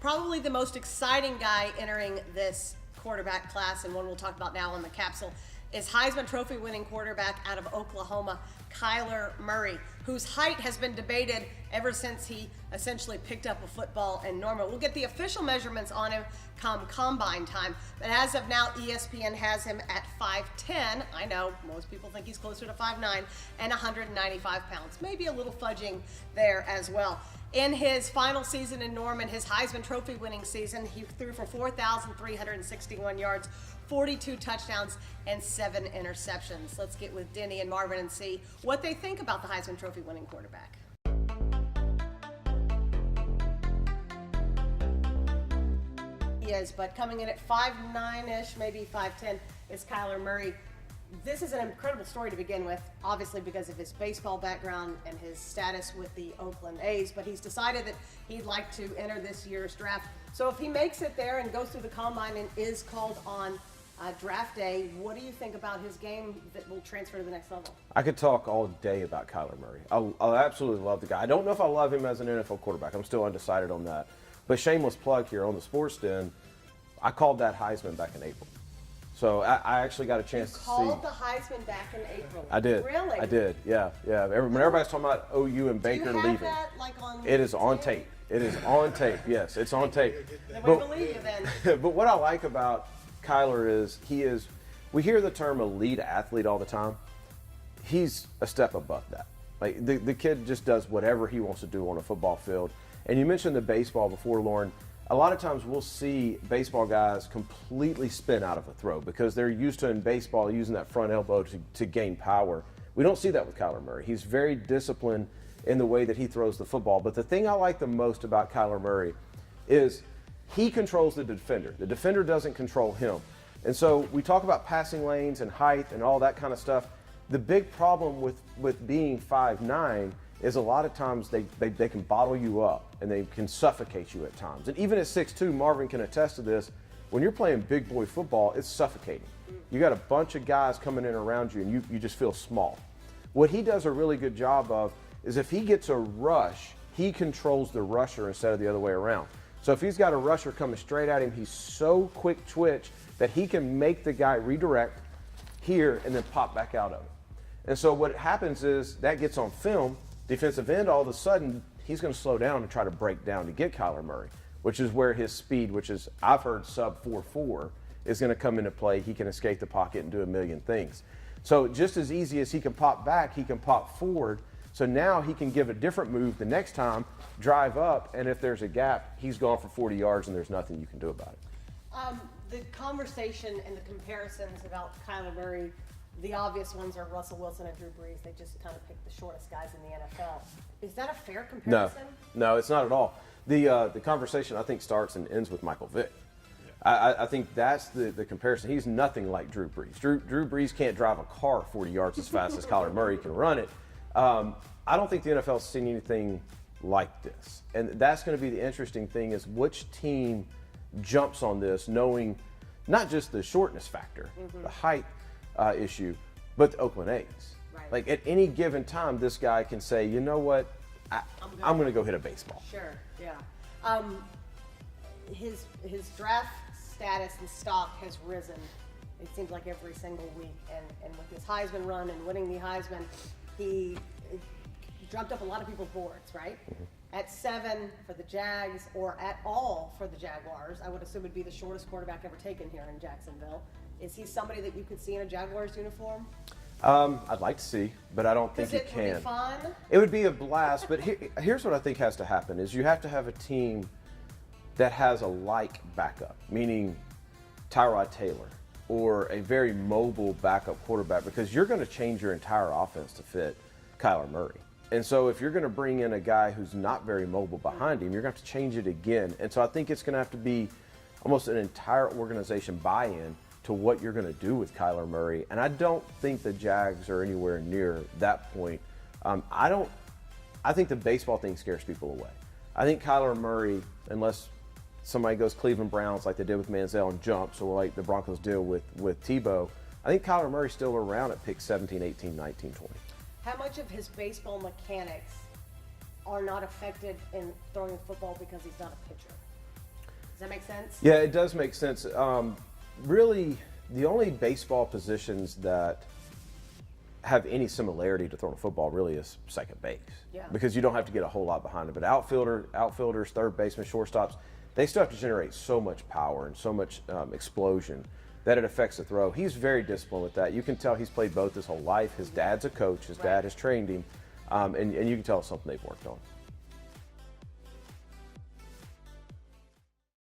probably the most exciting guy entering this quarterback class, and one we'll talk about now on the capsule, is Heisman Trophy winning quarterback out of Oklahoma, Kyler Murray, whose height has been debated ever since he essentially picked up a football in Norman. We'll get the official measurements on him come combine time, but as of now, ESPN has him at 5'10". I know most people think he's closer to 5'9", and 195 pounds. Maybe a little fudging there as well. In his final season in Norman, his Heisman Trophy winning season, he threw for 4,361 yards, 42 touchdowns, and 7 interceptions. Let's get with Denny and Marvin and see what they think about the Heisman Trophy winning quarterback. He is, but coming in at 5'9"-ish, maybe 5'10", is Kyler Murray. This is an incredible story to begin with, obviously because of his baseball background and his status with the Oakland A's, but he's decided that he'd like to enter this year's draft. So if he makes it there and goes through the combine and is called on draft day, what do you think about his game that will transfer to the next level? I could talk all day about Kyler Murray. I absolutely love the guy. I don't know if I love him as an NFL quarterback. I'm still undecided on that. But shameless plug here on the Sports Den, I called that Heisman back in April. So I actually got a chance to see. You called the Heisman back in April? I did. Really? I did, yeah. When everybody's talking about OU and Baker leaving. leaving. That, like, on it is on tape. It is on tape, yes. It's on tape. Then we believe you then. But what I like about Kyler is we hear the term elite athlete all the time. He's a step above that. Like the kid just does whatever he wants to do on a football field. And you mentioned the baseball before, Lauren. A lot of times we'll see baseball guys completely spin out of a throw because they're used to in baseball using that front elbow to gain power. We don't see that with Kyler Murray. He's very disciplined in the way that he throws the football. But the thing I like the most about Kyler Murray is he controls the defender. The defender doesn't control him. And so we talk about passing lanes and height and all that kind of stuff. The big problem with being 5'9" is a lot of times they can bottle you up and they can suffocate you at times. And even at 6'2", Marvin can attest to this, when you're playing big boy football, it's suffocating. You got a bunch of guys coming in around you and you just feel small. What he does a really good job of is if he gets a rush, he controls the rusher instead of the other way around. So if he's got a rusher coming straight at him, he's so quick twitch that he can make the guy redirect here and then pop back out of it. And so what happens is that gets on film. Defensive end, all of a sudden, he's going to slow down and try to break down to get Kyler Murray, which is where his speed, which is, I've heard sub 4.4, is going to come into play. He can escape the pocket and do a million things. So just as easy as he can pop back, he can pop forward. So now he can give a different move the next time, drive up, and if there's a gap, he's gone for 40 yards and there's nothing you can do about it. The conversation and the comparisons about Kyler Murray, the obvious ones are Russell Wilson and Drew Brees. They just kind of pick the shortest guys in the NFL. Is that a fair comparison? No, it's not at all. The conversation, I think, starts and ends with Michael Vick. Yeah. I think that's the comparison. He's nothing like Drew Brees. Drew Brees can't drive a car 40 yards as fast as Kyler Murray can run it. I don't think the NFL's seen anything like this. And that's going to be the interesting thing is which team jumps on this knowing not just the shortness factor, the height issue, but the Oakland A's. Right. Like at any given time, this guy can say, you know what, I'm going to go hit a baseball. Sure, yeah. His draft status and stock has risen, it seems like every single week. And with his Heisman run and winning the Heisman, he jumped up a lot of people's boards, right? At 7 for the Jags, or at all for the Jaguars. I would assume it'd be the shortest quarterback ever taken here in Jacksonville. Is he somebody that you could see in a Jaguars uniform? I'd like to see, but I don't think you can. Would it be fun? It would be a blast, but here's what I think has to happen is you have to have a team that has a like backup, meaning Tyrod Taylor or a very mobile backup quarterback, because you're going to change your entire offense to fit Kyler Murray. And so if you're going to bring in a guy who's not very mobile behind him, you're going to have to change it again. And so I think it's going to have to be almost an entire organization buy-in to what you're going to do with Kyler Murray. And I don't think the Jags are anywhere near that point. I think the baseball thing scares people away. I think Kyler Murray, unless somebody goes Cleveland Browns like they did with Manziel and jumps, or like the Broncos deal with Tebow, I think Kyler Murray's still around at pick 17, 18, 19, 20. How much of his baseball mechanics are not affected in throwing a football because he's not a pitcher? Does that make sense? Yeah, it does make sense. Really, the only baseball positions that have any similarity to throwing a football really is second base. Yeah. Because you don't have to get a whole lot behind it. But outfielders, third basemen, shortstops, they still have to generate so much power and so much explosion that it affects the throw. He's very disciplined with that. You can tell he's played both his whole life. His dad's a coach. His dad has trained him. And you can tell it's something they've worked on.